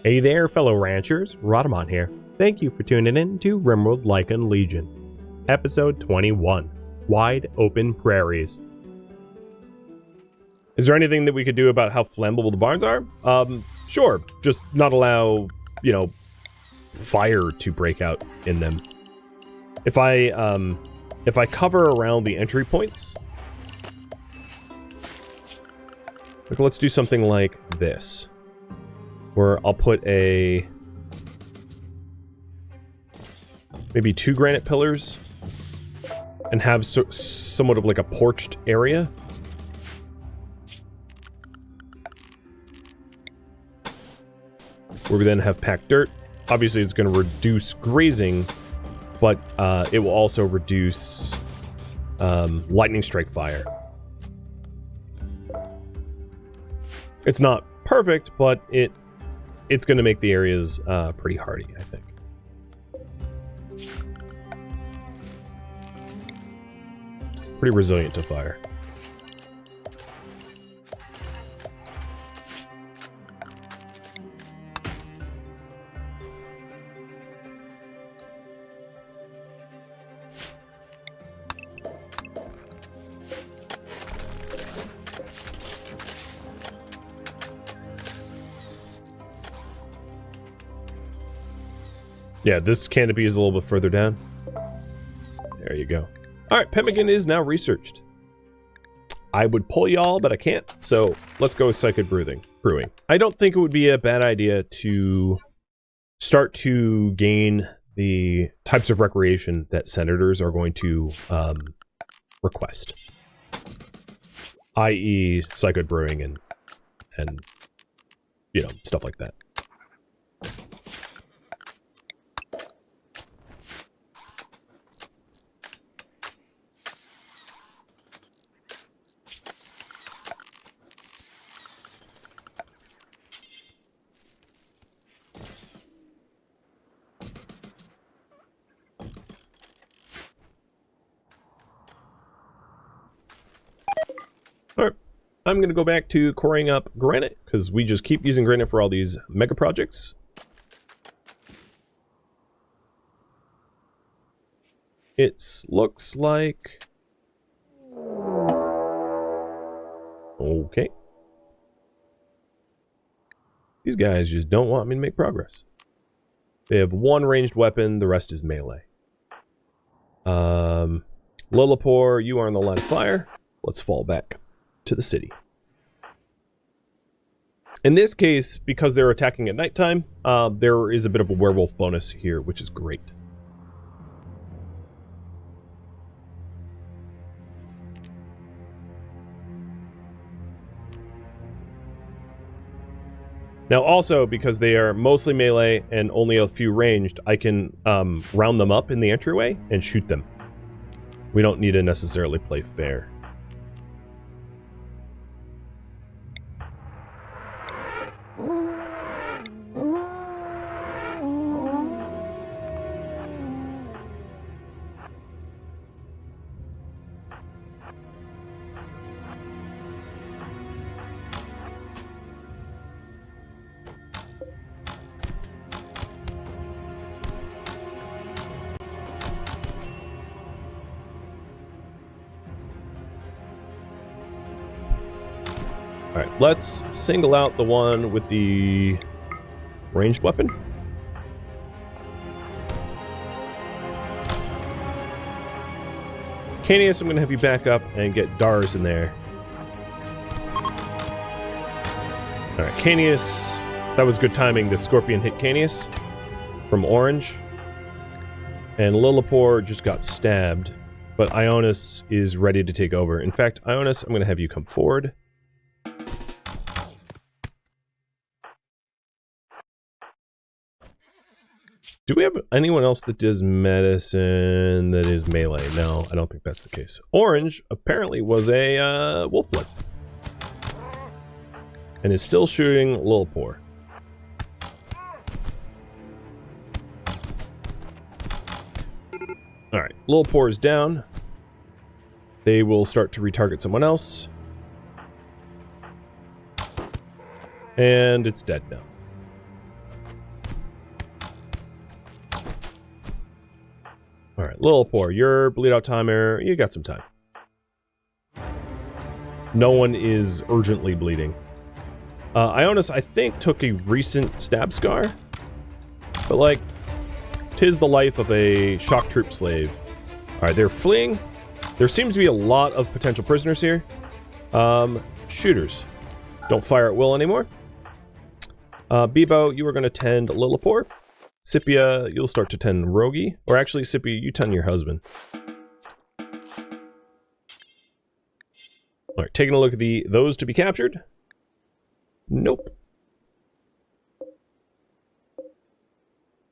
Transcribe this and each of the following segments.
Hey there, fellow ranchers. Rhadamant here. Thank you for tuning in to RimWorld Lycan Legion. Episode 21. Wide Open Prairies. Is there anything that we could do about how flammable the barns are? Sure. Just not allow, fire to break out in them. If I cover around the entry points, like, let's do something like this, where I'll put maybe 2 granite pillars and have somewhat of like a porched area. Where we then have packed dirt. Obviously it's going to reduce grazing, but it will also reduce lightning strike fire. It's not perfect, but it's going to make the areas pretty hardy, I think. Pretty resilient to fire. Yeah, this canopy is a little bit further down. There you go. Alright, pemmican is now researched. I would pull y'all, but I can't, so let's go with Psychic Brewing. I don't think it would be a bad idea to start to gain the types of recreation that senators are going to request. I.e. Psychic Brewing and stuff like that. Alright, I'm going to go back to coring up granite, because we just keep using granite for all these mega projects. It looks like... Okay. These guys just don't want me to make progress. They have 1 ranged weapon, the rest is melee. Lillipore, you are on the line of fire. Let's fall back to the city. In this case, because they're attacking at nighttime, there is a bit of a werewolf bonus here, which is great. Now also, because they are mostly melee and only a few ranged, I can round them up in the entryway and shoot them. We don't need to necessarily play fair. Alright, let's single out the one with the ranged weapon. Canius, I'm going to have you back up and get Dars in there. Alright, Canius, that was good timing. The Scorpion hit Canius from orange. And Lillipore just got stabbed, but Ionis is ready to take over. In fact, Ionis, I'm going to have you come forward. Do we have anyone else that does medicine that is melee? No, I don't think that's the case. Orange apparently was a Wolfblood. And is still shooting Lillipore. Alright, Lillipore is down. They will start to retarget someone else. And it's dead now. Alright, Little Poor, your bleed out timer, you got some time. No one is urgently bleeding. Ionis, I think, took a recent stab scar. But, like, 'tis the life of a shock troop slave. Alright, they're fleeing. There seems to be a lot of potential prisoners here. Shooters. Don't fire at will anymore. Bebo, you are going to tend Lillipore. Scipia, you'll start to tend Rogi. Or actually, Scipia, you tend your husband. Alright, taking a look at those to be captured. Nope.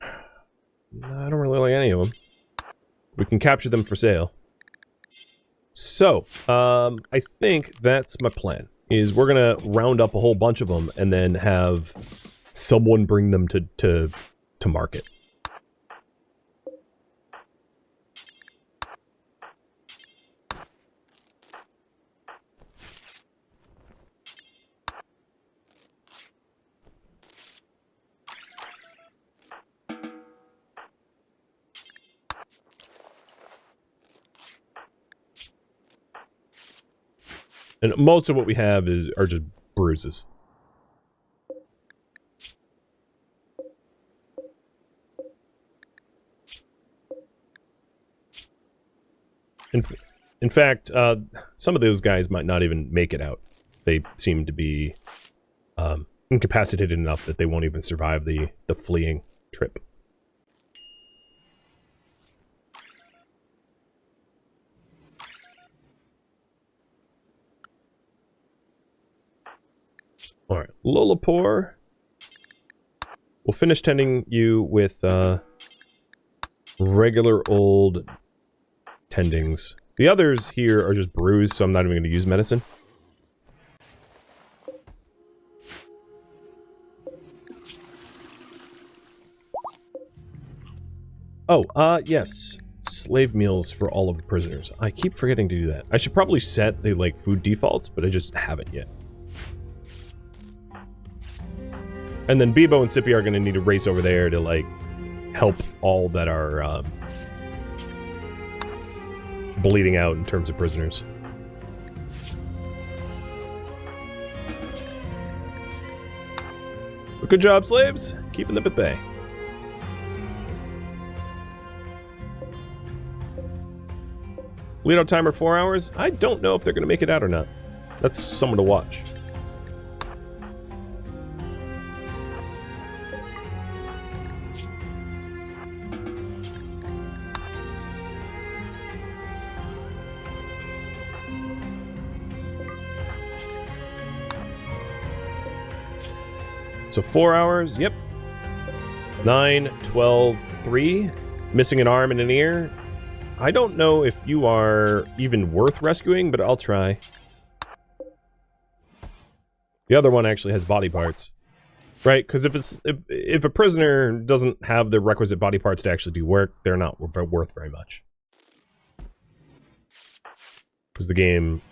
I don't really like any of them. We can capture them for sale. So, I think that's my plan. Is we're gonna round up a whole bunch of them and then have someone bring them to market. And most of what we have are just bruises. In fact, some of those guys might not even make it out. They seem to be incapacitated enough that they won't even survive the fleeing trip. Alright, Lolapore. We'll finish tending you with regular old tendings. The others here are just bruised, so I'm not even going to use medicine. Oh, yes. Slave meals for all of the prisoners. I keep forgetting to do that. I should probably set the, like, food defaults, but I just haven't yet. And then Bebo and Scipio are going to need to race over there to, like, help all that are, bleeding out in terms of prisoners. But good job, slaves. Keeping them at bay. Bleed out timer 4 hours. I don't know if they're going to make it out or not. That's someone to watch. So 4 hours, yep. 9, 12, 3. Missing an arm and an ear. I don't know if you are even worth rescuing, but I'll try. The other one actually has body parts. Right? Because if a prisoner doesn't have the requisite body parts to actually do work, they're not worth very much. Because the game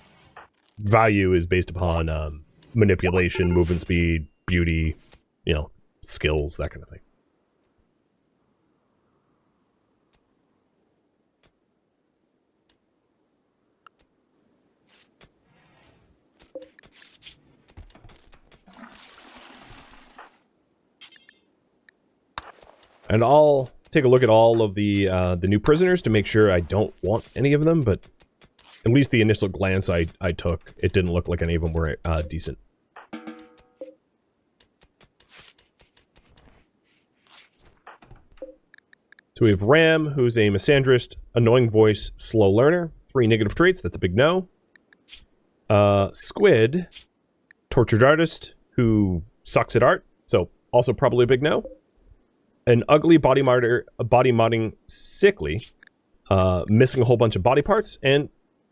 value is based upon manipulation, movement speed, beauty, you know, skills, that kind of thing. And I'll take a look at all of the new prisoners to make sure I don't want any of them, but at least the initial glance I took, it didn't look like any of them were decent. So we have Ram, who's a misandrist, annoying voice, slow learner, 3 negative traits, that's a big no. Squid, tortured artist, who sucks at art, so also probably a big no. An ugly body modding sickly, missing a whole bunch of body parts, and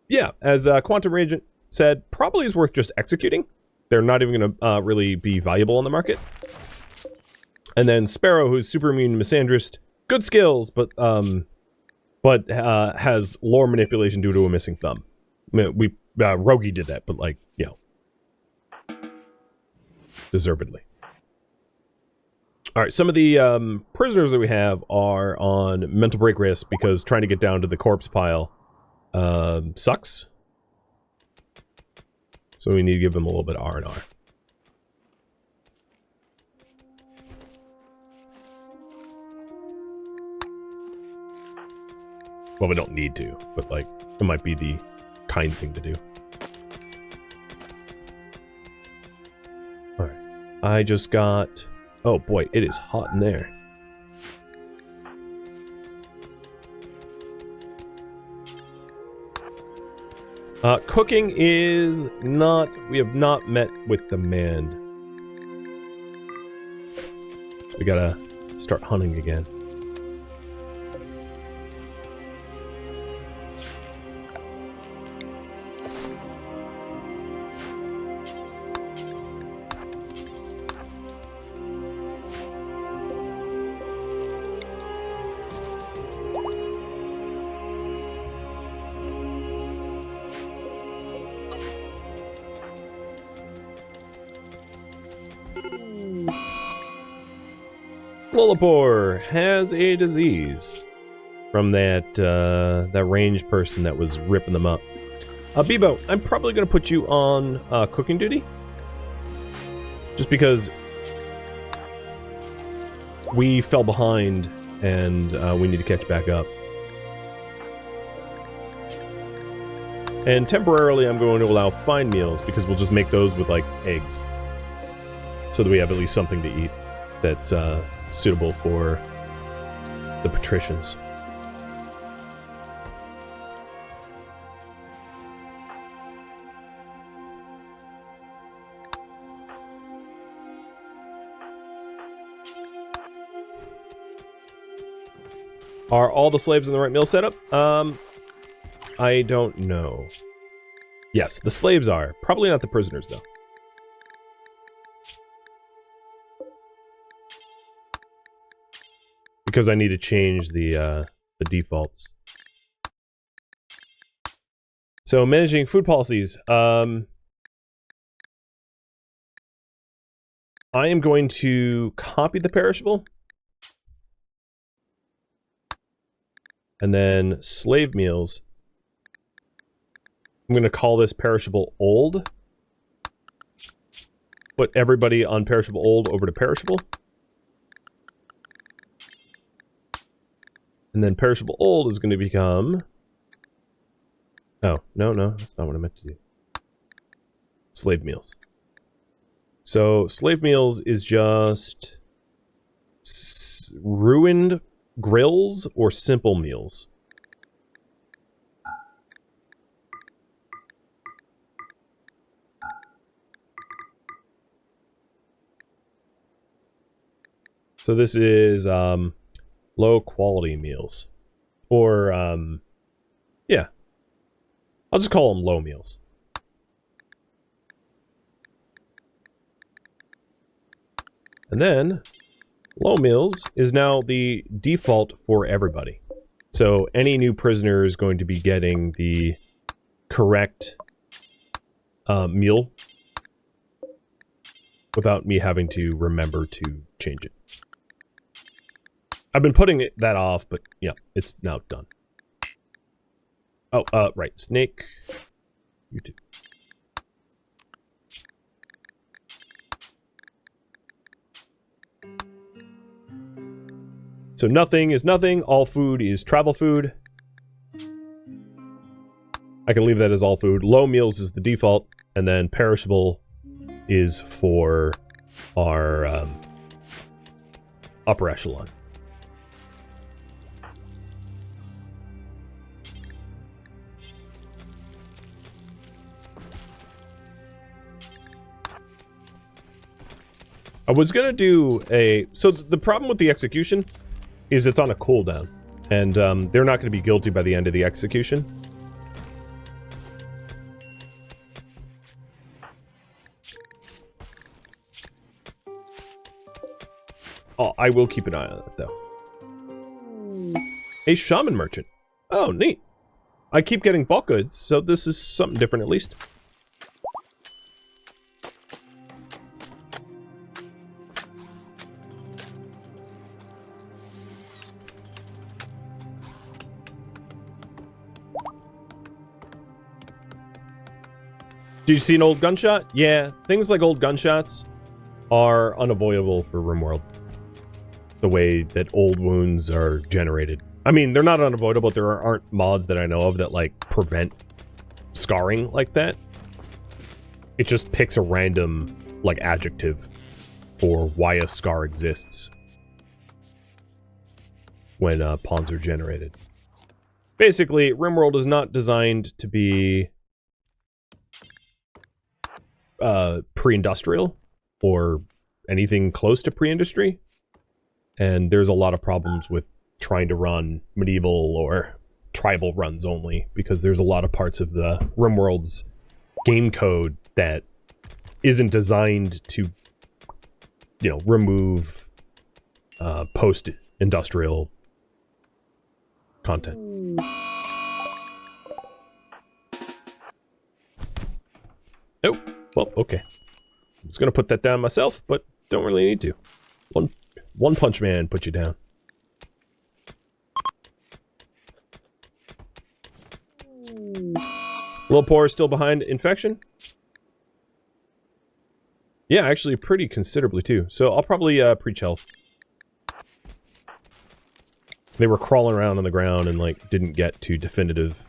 yeah, as Quantum Regent said, probably is worth just executing. They're not even going to really be valuable on the market. And then Sparrow, who's super immune misandrist, good skills, but has lore manipulation due to a missing thumb. I mean, Rogi did that, but like, you know, deservedly. All right, some of the prisoners that we have are on mental break risk because trying to get down to the corpse pile sucks. So we need to give them a little bit of R&R. Well, we don't need to, but like, it might be the kind thing to do. Alright. I just got... Oh boy, it is hot in there. Cooking is not... We have not met with demand. We gotta start hunting again. Lullapore has a disease from that that ranged person that was ripping them up. Bebo, I'm probably going to put you on cooking duty. Just because we fell behind and we need to catch back up. And temporarily I'm going to allow fine meals because we'll just make those with like eggs. So that we have at least something to eat that's suitable for the patricians. Are all the slaves in the right meal setup? I don't know. Yes, the slaves are. Probably not the prisoners, though. Because I need to change the defaults. So, managing food policies. I am going to copy the perishable. And then slave meals. I'm going to call this perishable old. Put everybody on perishable old over to perishable. And then perishable old is going to become... Oh, no, that's not what I meant to do. Slave meals. So, slave meals is just... ruined grills or simple meals. So this is low quality meals. Or yeah. I'll just call them low meals. And then low meals is now the default for everybody. So any new prisoner is going to be getting the correct meal without me having to remember to change it. I've been putting that off, but yeah, it's now done. Oh, right. Snake. You too. So nothing is nothing. All food is travel food. I can leave that as all food. Low meals is the default. And then perishable is for our upper echelon. I was gonna do a... So the problem with the execution is it's on a cooldown. And they're not gonna be guilty by the end of the execution. Oh, I will keep an eye on it, though. A shaman merchant. Oh, neat. I keep getting bulk goods, so this is something different at least. Did you see an old gunshot? Yeah, things like old gunshots are unavoidable for RimWorld. The way that old wounds are generated. I mean, they're not unavoidable. There aren't mods that I know of that, like, prevent scarring like that. It just picks a random, like, adjective for why a scar exists when pawns are generated. Basically, RimWorld is not designed to be pre-industrial or anything close to pre-industry. And there's a lot of problems with trying to run medieval or tribal runs only, because there's a lot of parts of the RimWorld's game code that isn't designed to, you know, remove post-industrial content. Oh, well, okay. I'm just gonna put that down myself, but don't really need to. One punch man put you down. Little Poor is still behind infection. Yeah, actually pretty considerably too. So I'll probably preach health. They were crawling around on the ground and like didn't get to definitive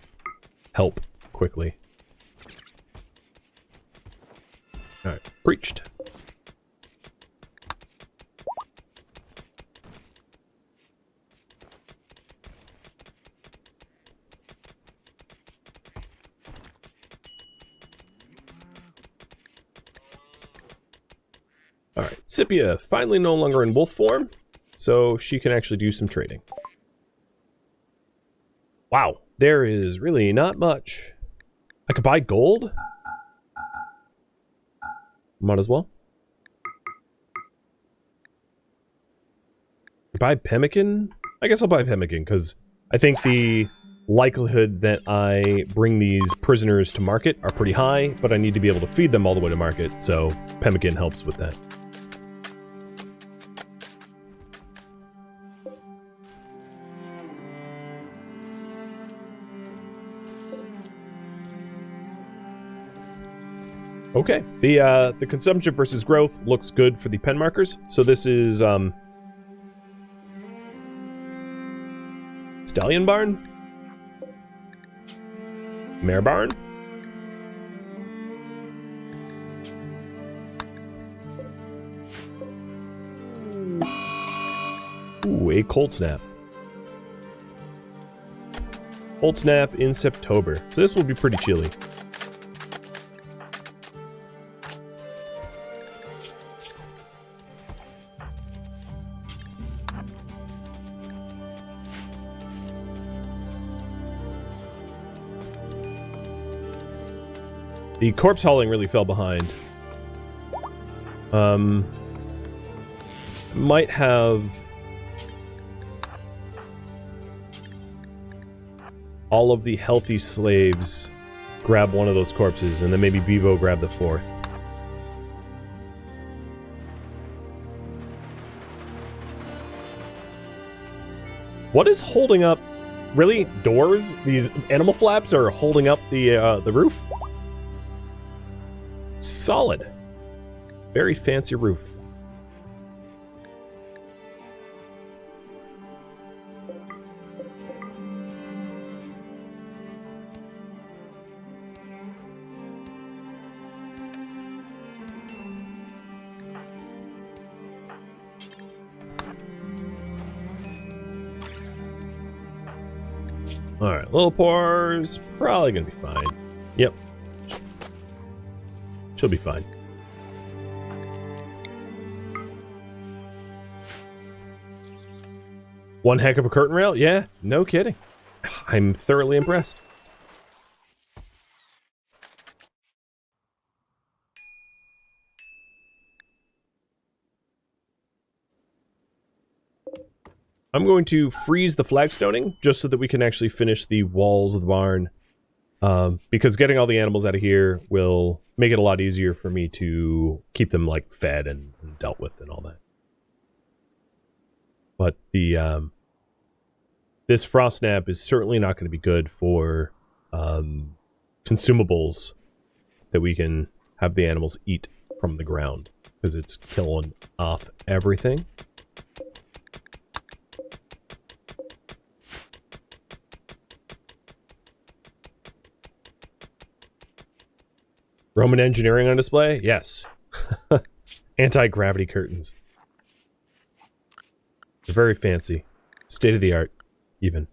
help quickly. Alright, preached. Alright, Scipia, finally no longer in wolf form, so she can actually do some trading. Wow, there is really not much. I could buy gold? Might as well. Buy pemmican? I guess I'll buy pemmican, because I think the likelihood that I bring these prisoners to market are pretty high, but I need to be able to feed them all the way to market, so pemmican helps with that. Okay, the consumption versus growth looks good for the pen markers. So this is Stallion Barn? Mare Barn? Ooh, a Cold Snap. Cold Snap in September. So this will be pretty chilly. The corpse hauling really fell behind. Might have all of the healthy slaves grab one of those corpses, and then maybe Bevo grab the fourth. What is holding up? Really? Doors? These animal flaps are holding up the roof? Solid. Very fancy roof. Alright, Little Poor's probably gonna be fine. Yep. She'll be fine. One heck of a curtain rail? Yeah, no kidding. I'm thoroughly impressed. I'm going to freeze the flagstoning just so that we can actually finish the walls of the barn. Because getting all the animals out of here will make it a lot easier for me to keep them like fed and dealt with and all that. But the this frost snap is certainly not going to be good for consumables that we can have the animals eat from the ground, because it's killing off everything. Roman engineering on display? Yes. Anti-gravity curtains. They're very fancy. State of the art, even.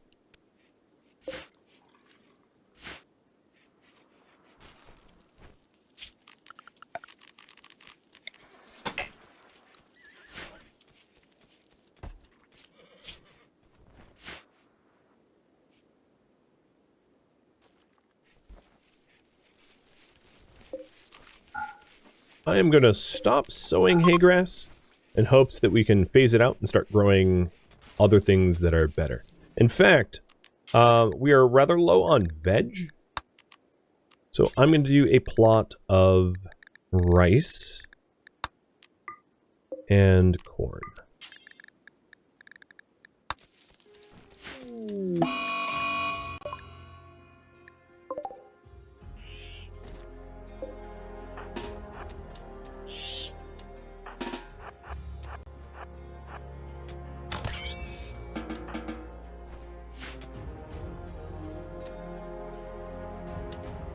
I am going to stop sowing hay grass in hopes that we can phase it out and start growing other things that are better. In fact, we are rather low on veg. So I'm going to do a plot of rice and corn.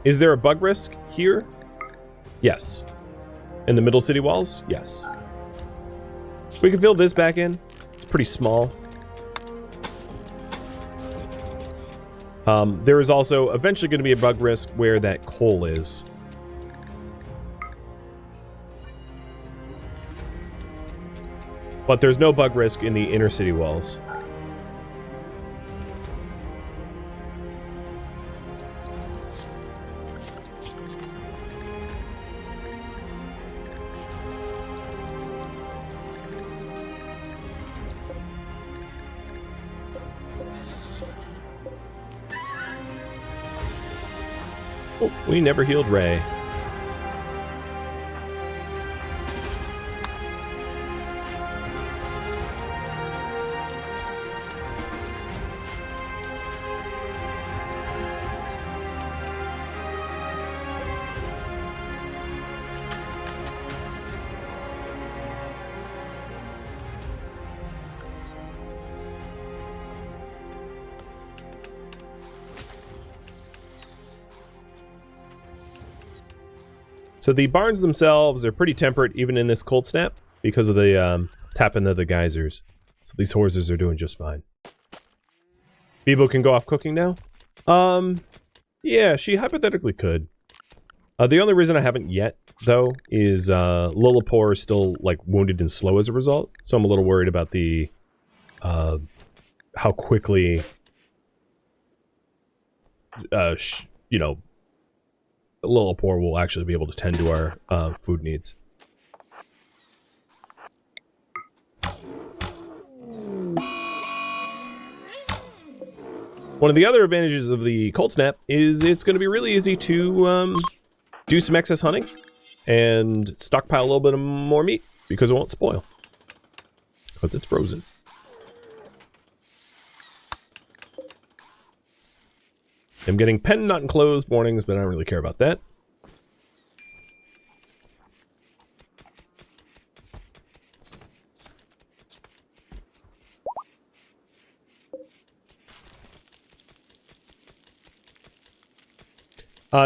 Is there a bug risk here? Yes. In the middle city walls? Yes. We can fill this back in. It's pretty small. There is also eventually going to be a bug risk where that coal is. But there's no bug risk in the inner city walls. Oh, we never healed Ray. So the barns themselves are pretty temperate even in this cold snap because of the tap into the geysers. So these horses are doing just fine. Bibo can go off cooking now? Yeah, she hypothetically could. The only reason I haven't yet, though, is Lillipore is still, like, wounded and slow as a result. So I'm a little worried about the, how quickly, you know, Lillipore will actually be able to tend to our food needs. One of the other advantages of the cold snap is it's going to be really easy to do some excess hunting and stockpile a little bit of more meat because it won't spoil because it's frozen. I'm getting pen not enclosed mornings, but I don't really care about that.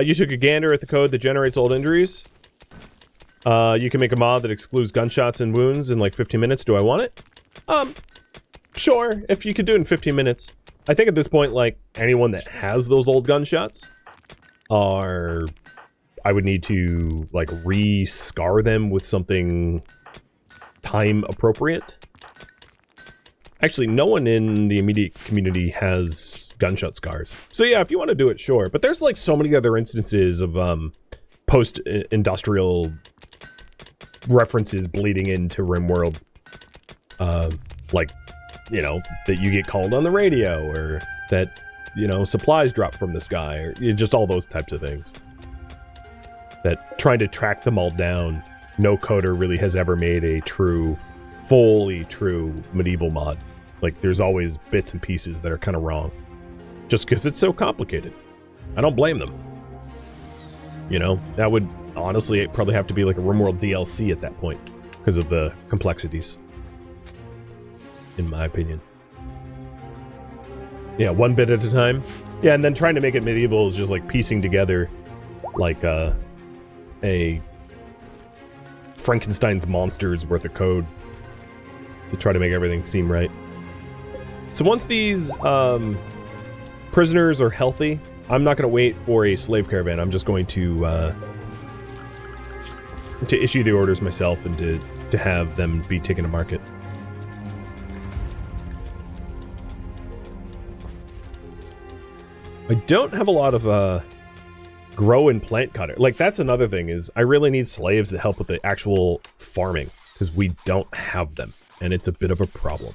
You took a gander at the code that generates old injuries. You can make a mod that excludes gunshots and wounds in like 15 minutes. Do I want it? Sure, if you could do it in 15 minutes. I think at this point, like, anyone that has those old gunshots are... I would need to, like, re-scar them with something time-appropriate. Actually, no one in the immediate community has gunshot scars. So yeah, if you want to do it, sure. But there's, like, so many other instances of post-industrial references bleeding into RimWorld. Like... you know, that you get called on the radio, or that, you know, supplies drop from the sky, or just all those types of things. That trying to track them all down, no coder really has ever made a true, fully true medieval mod. Like, there's always bits and pieces that are kind of wrong. Just because it's so complicated. I don't blame them. You know, that would honestly probably have to be like a RimWorld DLC at that point because of the complexities, in my opinion. Yeah, one bit at a time. Yeah, and then trying to make it medieval is just like piecing together like a Frankenstein's monsters worth of code to try to make everything seem right. So once these prisoners are healthy, I'm not going to wait for a slave caravan. I'm just going to issue the orders myself and to have them be taken to market. I don't have a lot of grow and plant cutter. Like, that's another thing, is I really need slaves that help with the actual farming, because we don't have them, and it's a bit of a problem.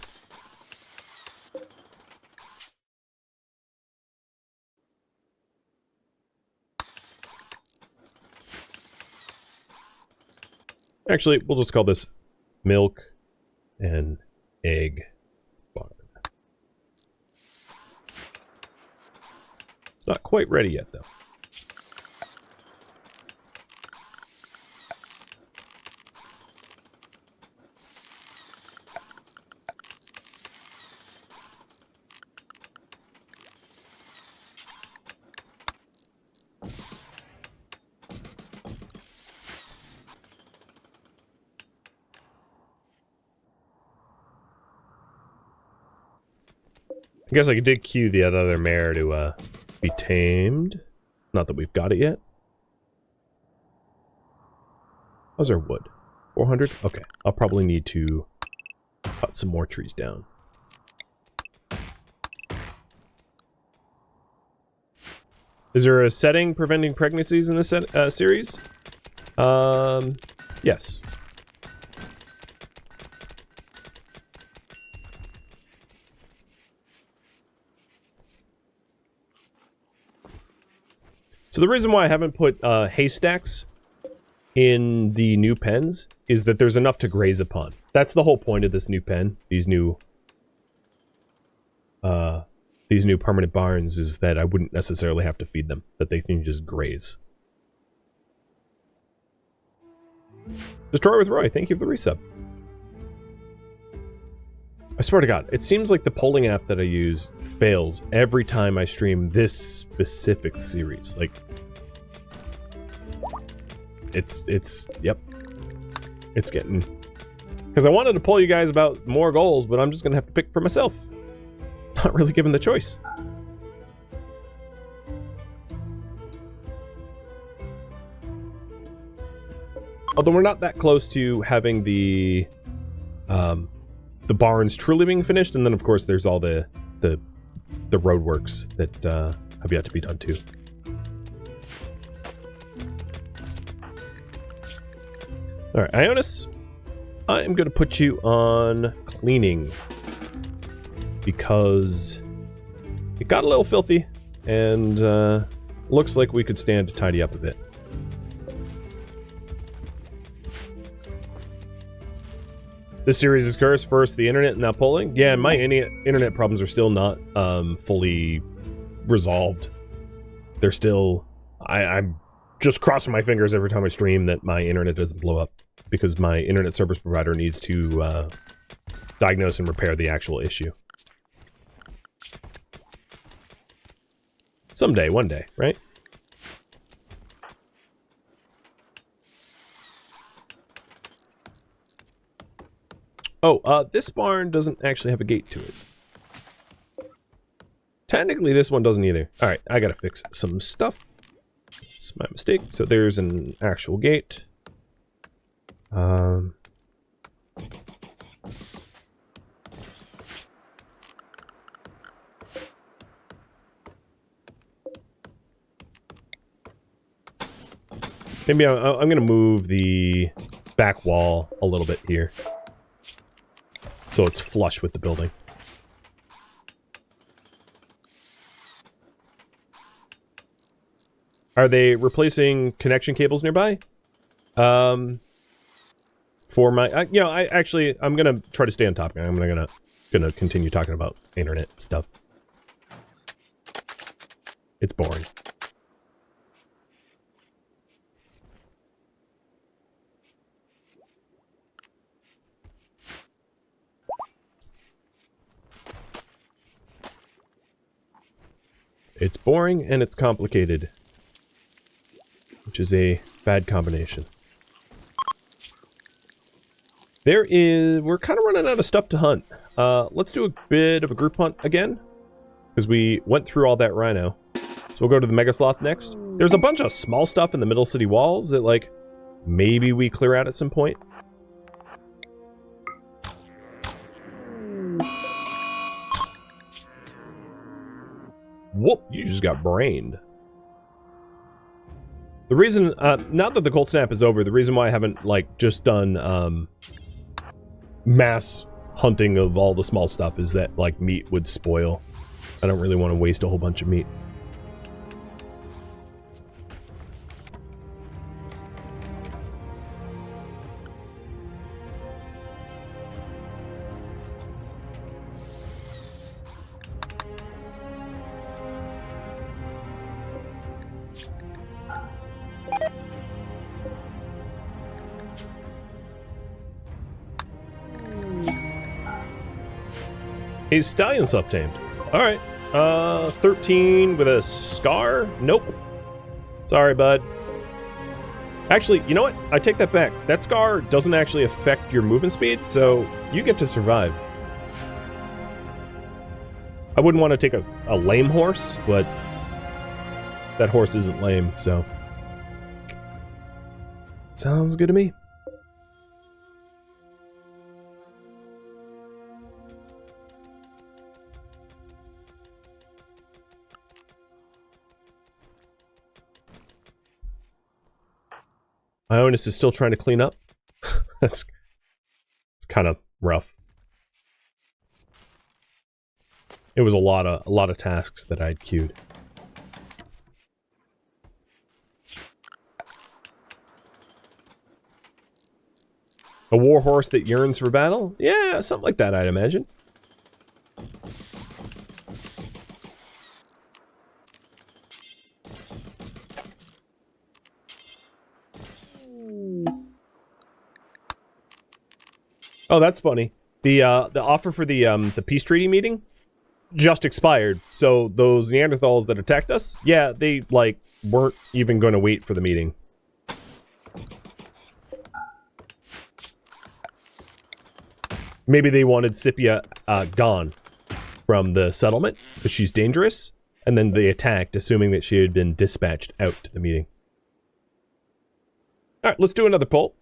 Actually, we'll just call this milk and egg barn. It's not quite ready yet, though. I guess I did cue the other mare to be tamed. Not that we've got it yet. How's our wood? 400? Okay, I'll probably need to cut some more trees down. Is there a setting preventing pregnancies in this series? Yes. So the reason why I haven't put haystacks in the new pens is that there's enough to graze upon. That's the whole point of this new pen. These new permanent barns, is that I wouldn't necessarily have to feed them, that they can just graze. Destroy with Roy, thank you for the resub. I swear to God, it seems like the polling app that I use fails every time I stream this specific series. Like, yep. It's getting... Because I wanted to poll you guys about more goals, but I'm just going to have to pick for myself. Not really given the choice. Although we're not that close to having the barns truly being finished, and then of course there's all the roadworks that have yet to be done too. All right, Ionis, I am going to put you on cleaning because it got a little filthy, and looks like we could stand to tidy up a bit. This series is cursed. First the internet, now polling. Yeah, my internet problems are still not fully resolved. They're still... I'm just crossing my fingers every time I stream that my internet doesn't blow up, because my internet service provider needs to diagnose and repair the actual issue. Someday, one day, right? Oh, this barn doesn't actually have a gate to it. Technically, this one doesn't either. Alright, I gotta fix some stuff. It's my mistake. So there's an actual gate. Maybe I'm gonna move the back wall a little bit here, so it's flush with the building. Are they replacing connection cables nearby? For my, you know, I'm gonna try to stay on topic. I'm gonna continue talking about internet stuff. It's boring. It's boring and it's complicated, which is a bad combination. We're kind of running out of stuff to hunt. Let's do a bit of a group hunt again, because we went through all that rhino. So we'll go to the Mega Sloth next. There's a bunch of small stuff in the middle city walls that, like, maybe we clear out at some point. Whoop, you just got brained. The reason, now that the cold snap is over, the reason why I haven't, like, just done, mass hunting of all the small stuff is that, like, meat would spoil. I don't really want to waste a whole bunch of meat. A stallion self-tamed. Alright. 13 with a scar? Nope. Sorry, bud. Actually, you know what? I take that back. That scar doesn't actually affect your movement speed, so you get to survive. I wouldn't want to take a lame horse, but that horse isn't lame, so... Sounds good to me. Ionis is still trying to clean up. It's kind of rough. It was a lot of tasks that I'd queued. A war horse that yearns for battle? Yeah, something like that, I'd imagine. Oh, that's funny. The offer for the peace treaty meeting just expired. So those Neanderthals that attacked us, yeah, they like weren't even going to wait for the meeting. Maybe they wanted Scipia gone from the settlement because she's dangerous, and then they attacked, assuming that she had been dispatched out to the meeting. All right, let's do another poll.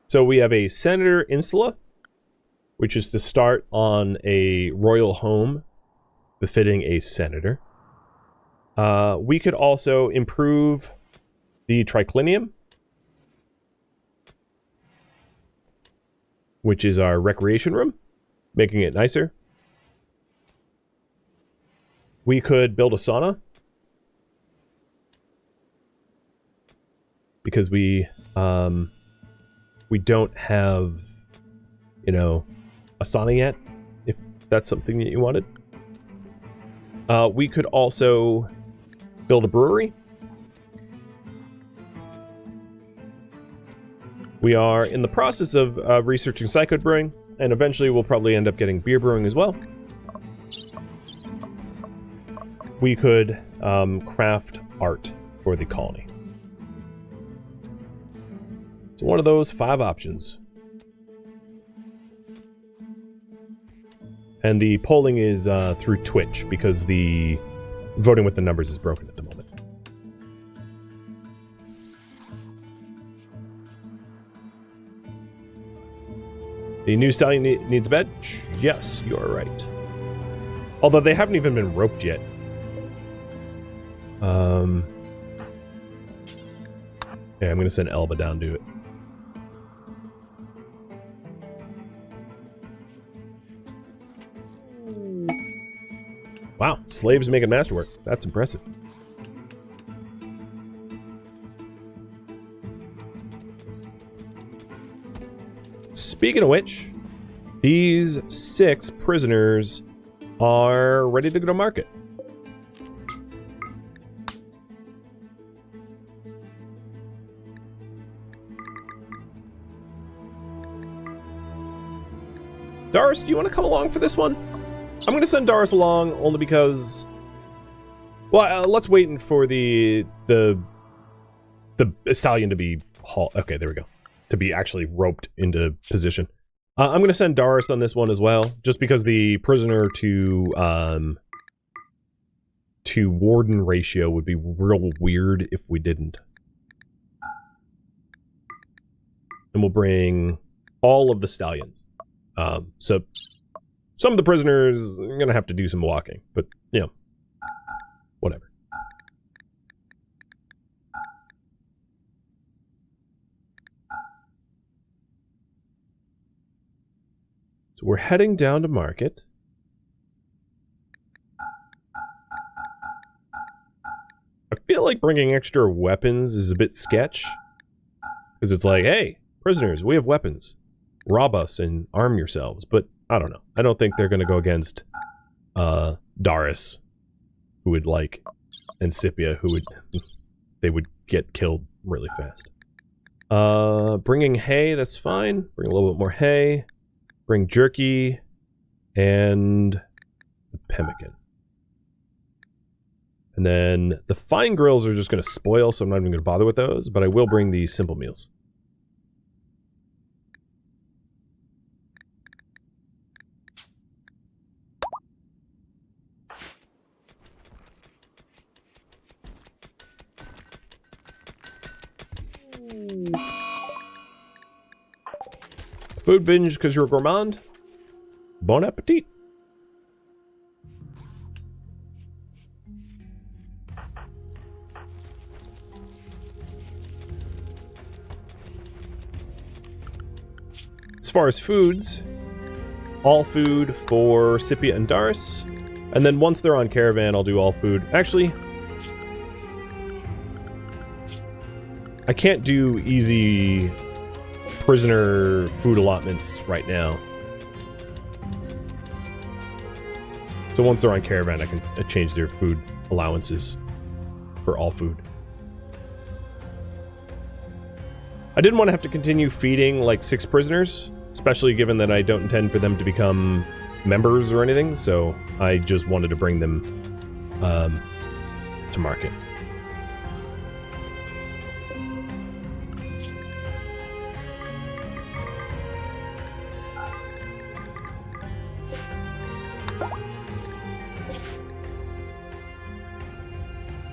So we have a Senator Insula, which is to start on a royal home befitting a senator. We could also improve the triclinium, which is our recreation room, making it nicer. We could build a sauna, because we don't have, you know, a sauna yet, if that's something that you wanted. We could also build a brewery. We are in the process of researching Psychode brewing, and eventually we'll probably end up getting beer brewing as well. We could craft art for the colony. So one of those 5 options. And the polling is through Twitch, because the voting with the numbers is broken at the moment. The new stallion needs a bed? Yes, you are right. Although they haven't even been roped yet. Yeah, I'm going to send Elba down to it. Wow, slaves making masterwork. That's impressive. Speaking of which, these 6 prisoners are ready to go to market. Doris, do you want to come along for this one? I'm going to send Doris along only because... Well, let's wait for the stallion to be... Okay, there we go. To be actually roped into position. I'm going to send Doris on this one as well, just because the prisoner to warden ratio would be real weird if we didn't. And we'll bring all of the stallions. So some of the prisoners are going to have to do some walking, but, you know, whatever. So we're heading down to market. I feel like bringing extra weapons is a bit sketch. Because it's like, hey, prisoners, we have weapons. Rob us and arm yourselves. But I don't know. I don't think they're going to go against Doris, who would like, and Scipia, who would, they would get killed really fast. Bringing hay, that's fine. Bring a little bit more hay. Bring jerky and the pemmican. And then the fine grills are just going to spoil, so I'm not even going to bother with those, but I will bring the simple meals. Food binge because you're a gourmand? Bon appetit. As far as foods, all food for Scipia and Doris. And then once they're on caravan, I'll do all food. Actually, I can't do easy prisoner food allotments right now. So once they're on caravan, I can change their food allowances for all food. I didn't want to have to continue feeding like 6 prisoners, especially given that I don't intend for them to become members or anything, so I just wanted to bring them to market.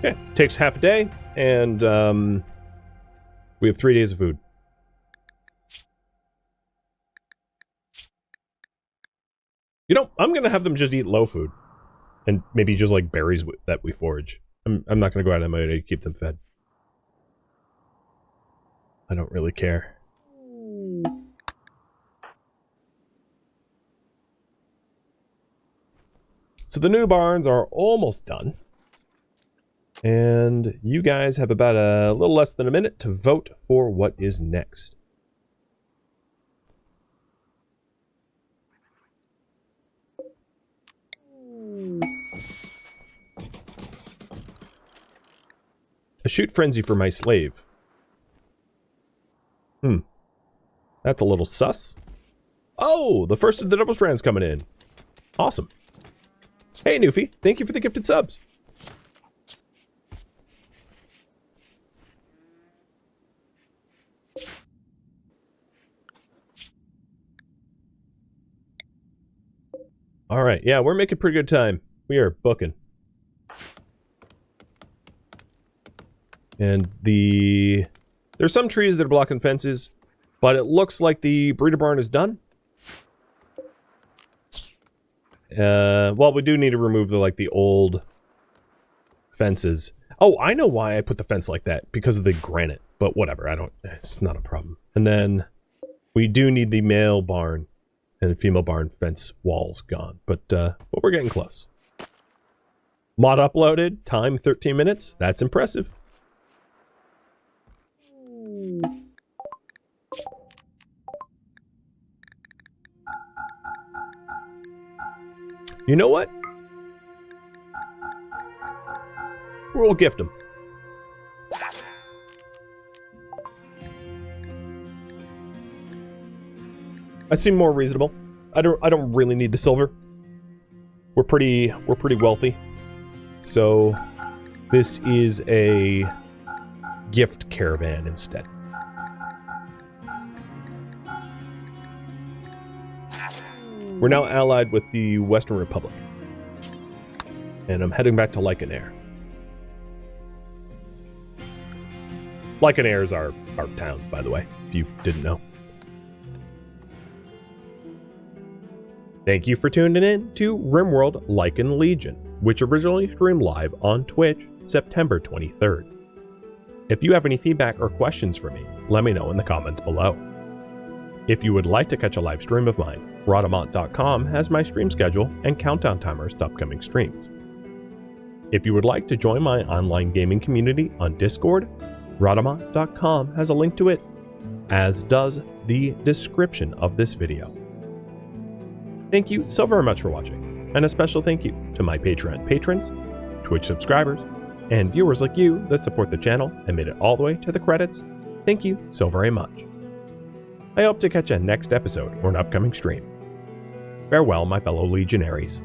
Okay, takes half a day, and we have 3 days of food. You know, I'm gonna have them just eat low food, and maybe just like berries that we forage. I'm not gonna go out of my way to keep them fed. I don't really care. So the new barns are almost done. And you guys have about a little less than a minute to vote for what is next. A shoot frenzy for my slave. That's a little sus. Oh, the first of the double strands coming in. Awesome. Hey, Newfie. Thank you for the gifted subs. All right, yeah, we're making pretty good time. We are booking. And there's some trees that are blocking fences, but it looks like the breeder barn is done. Well, we do need to remove the old fences. Oh, I know why I put the fence like that, because of the granite, but whatever, it's not a problem. And then we do need the male barn and the female barn fence walls gone, but we're getting close. Mod uploaded, time 13 minutes. That's impressive. You know what? We'll gift him. That seemed more reasonable. I don't really need the silver. We're pretty wealthy. So this is a gift caravan instead. We're now allied with the Western Republic. And I'm heading back to Lycan. Lycan is our town, by the way, if you didn't know. Thank you for tuning in to RimWorld Lycan Legion, which originally streamed live on Twitch September 23rd. If you have any feedback or questions for me, let me know in the comments below. If you would like to catch a live stream of mine, Rhadamant.com has my stream schedule and countdown timers to upcoming streams. If you would like to join my online gaming community on Discord, Rhadamant.com has a link to it, as does the description of this video. Thank you so very much for watching, and a special thank you to my Patreon patrons, Twitch subscribers, and viewers like you that support the channel and made it all the way to the credits. Thank you so very much. I hope to catch you next episode or an upcoming stream. Farewell, my fellow legionaries.